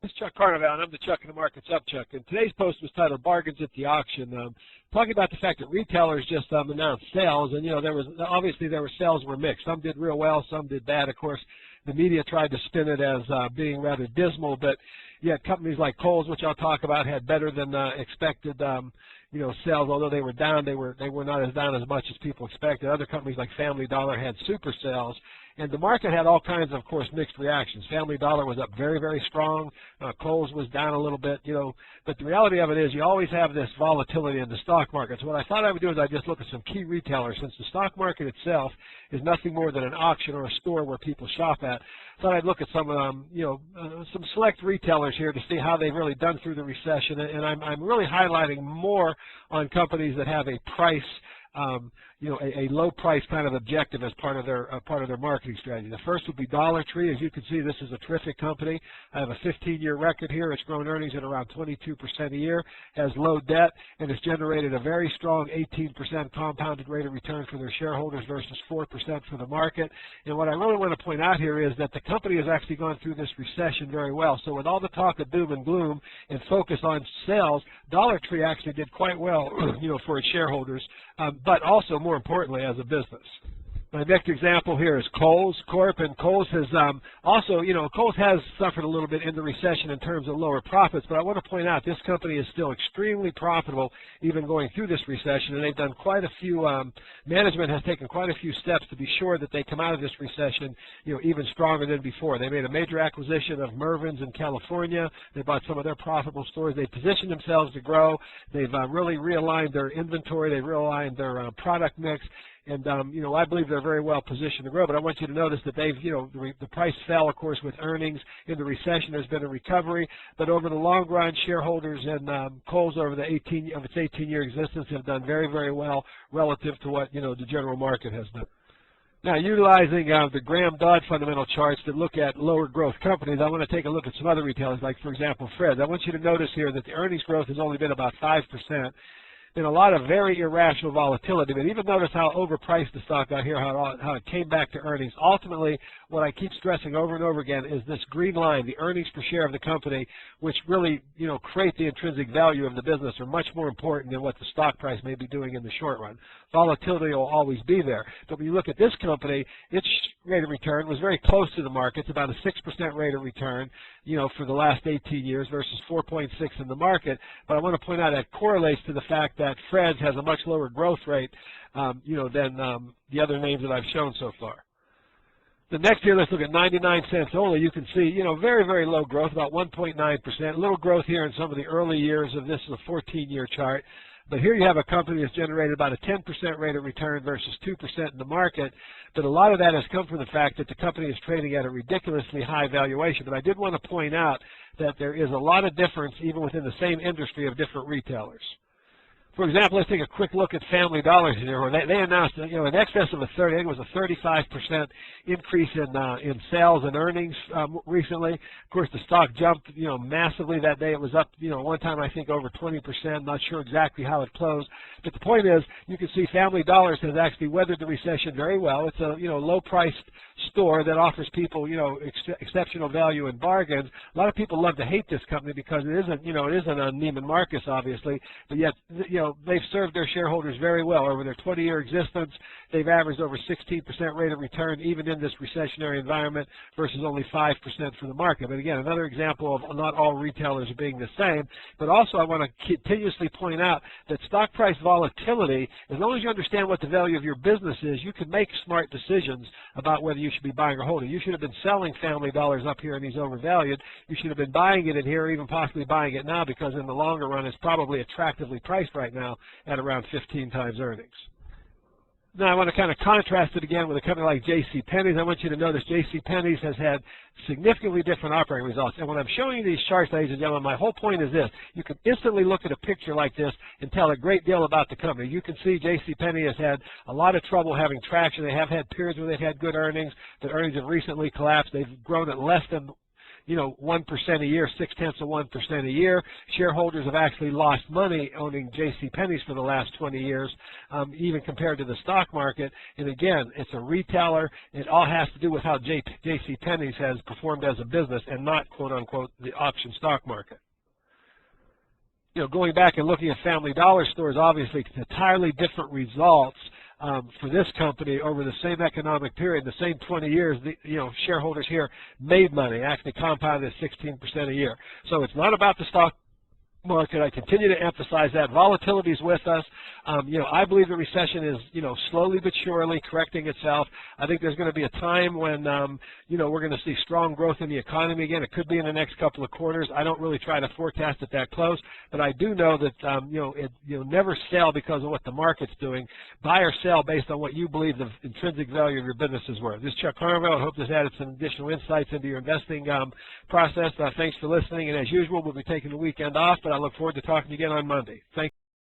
This is Chuck Carnevale, and I'm the Chuck in the Markets Up Chuck. And today's post was titled "Bargains at the Auction," talking about the fact that retailers just announced sales, and there was obviously sales were mixed. Some did real well, some did bad. Of course, the media tried to spin it as being rather dismal, but yet companies like Kohl's, which I'll talk about, had better than expected. Sales, although they were down, they were not as down as much as people expected. Other companies like Family Dollar had super sales, and the market had all kinds of course, mixed reactions. Family Dollar was up very, very strong. Kohl's was down a little bit, But the reality of it is you always have this volatility in the stock market. So what I thought I would do is I'd just look at some key retailers. Since the stock market itself is nothing more than an auction or a store where people shop at, I thought I'd look at some, some select retailers here to see how they've really done through the recession. And I'm really highlighting more on companies that have a price, a low price kind of objective as part of their marketing strategy. The first would be Dollar Tree. As you can see, this is a terrific company. I have a 15-year record here. It's grown earnings at around 22% a year, has low debt, and it's generated a very strong 18% compounded rate of return for their shareholders versus 4% for the market. And what I really want to point out here is that the company has actually gone through this recession very well. So with all the talk of doom and gloom and focus on sales, Dollar Tree actually did quite well, for its shareholders, but also more importantly as a business. My next example here is Kohl's Corp, and Kohl's has Kohl's has suffered a little bit in the recession in terms of lower profits, but I want to point out this company is still extremely profitable even going through this recession, and they've done quite a few, management has taken quite a few steps to be sure that they come out of this recession, even stronger than before. They made a major acquisition of Mervyn's in California. They bought some of their profitable stores. They positioned themselves to grow. They've really realigned their inventory. They've realigned their product mix. And, I believe they're very well positioned to grow, but I want you to notice that they've, the price fell, of course, with earnings. In the recession, there's been a recovery, but over the long run, shareholders and Kohl's over the 18-year existence have done very, very well relative to what, the general market has done. Now, utilizing the Graham-Dodd fundamental charts that look at lower growth companies, I want to take a look at some other retailers, like, for example, Fred's. I want you to notice here that the earnings growth has only been about 5%. Been a lot of very irrational volatility, but even notice how overpriced the stock got here, how it came back to earnings. Ultimately, what I keep stressing over and over again is this green line, the earnings per share of the company, which really, create the intrinsic value of the business, are much more important than what the stock price may be doing in the short run. Volatility will always be there, but when you look at this company, its rate of return was very close to the market. It's about a 6% rate of return, for the last 18 years versus 4.6 in the market. But I want to point out that correlates to the fact that Fred's has a much lower growth rate, than the other names that I've shown so far. The next here, let's look at 99 cents only. You can see, very, very low growth, about 1.9%. Little growth here in some of the early years of this is a 14-year chart. But here you have a company that's generated about a 10% rate of return versus 2% in the market. But a lot of that has come from the fact that the company is trading at a ridiculously high valuation. But I did want to point out that there is a lot of difference even within the same industry of different retailers. For example, let's take a quick look at Family Dollar here, where they announced, in excess of I think it was a 35% increase in sales and earnings recently. Of course, the stock jumped, massively that day. It was up, one time I think over 20%. Not sure exactly how it closed, but the point is, you can see Family Dollar has actually weathered the recession very well. It's a low-priced store that offers people, exceptional value and bargains. A lot of people love to hate this company because it isn't, it isn't a Neiman Marcus, obviously, but yet, they've served their shareholders very well. Over their 20-year existence, they've averaged over 16% rate of return, even in this recessionary environment, versus only 5% for the market. But again, another example of not all retailers being the same. But also, I want to continuously point out that stock price volatility, as long as you understand what the value of your business is, you can make smart decisions about whether you should be buying or holding. You should have been selling Family Dollars up here and these overvalued. You should have been buying it in here, or even possibly buying it now, because in the longer run, it's probably attractively priced right now at around 15 times earnings. Now, I want to kind of contrast it again with a company like JCPenney's. I want you to notice JCPenney's has had significantly different operating results. And when I'm showing you these charts, ladies and gentlemen, my whole point is this. You can instantly look at a picture like this and tell a great deal about the company. You can see JCPenney has had a lot of trouble having traction. They have had periods where they've had good earnings, but earnings have recently collapsed. They've grown at less than 1% a year, 0.6% a year. Shareholders have actually lost money owning JCPenney's for the last 20 years, even compared to the stock market. And again, it's a retailer. It all has to do with how JCPenney's has performed as a business and not, quote unquote, the auction stock market. Going back and looking at Family Dollar stores, obviously it's entirely different results for this company over the same economic period, the same 20 years. Shareholders here made money, actually compounded at 16% a year. So it's not about the stock market. I continue to emphasize that. Volatility is with us. I believe the recession is, slowly but surely correcting itself. I think there's going to be a time when, we're going to see strong growth in the economy again. It could be in the next couple of quarters. I don't really try to forecast it that close, but I do know that, never sell because of what the market's doing. Buy or sell based on what you believe the intrinsic value of your business is worth. This is Chuck Harmel. I hope this added some additional insights into your investing process. Thanks for listening, and as usual, we'll be taking the weekend off, but I look forward to talking to you again on Monday. Thank you.